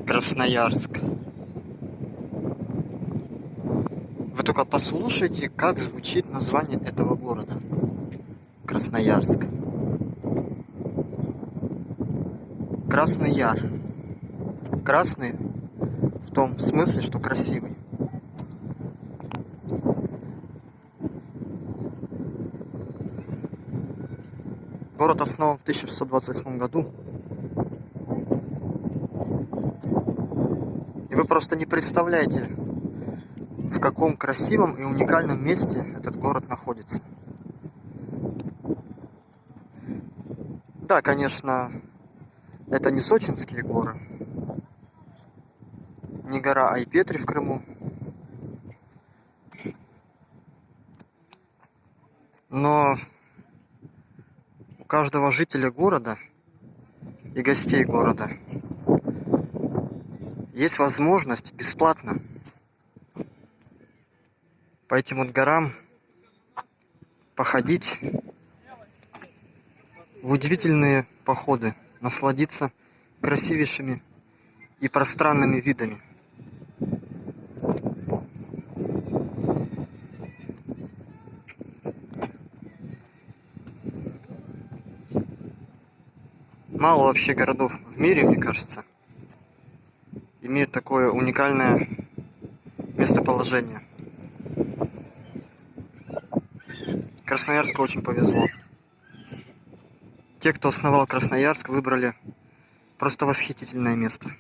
Красноярск. Вы только послушайте, как звучит название этого города. Красноярск. Красный Яр. Красный в том смысле, что красивый. Город основан в 1628 году. И вы просто не представляете, в каком красивом и уникальном месте этот город находится. Да, конечно, это не Сочинские горы, не гора Айпетри в Крыму, но у каждого жителя города и гостей города есть возможность бесплатно по этим вот горам походить в удивительные походы, насладиться красивейшими и пространными видами. Мало вообще городов в мире, мне кажется, имеют такое уникальное местоположение. Красноярску очень повезло. Те, кто основал Красноярск, выбрали просто восхитительное место.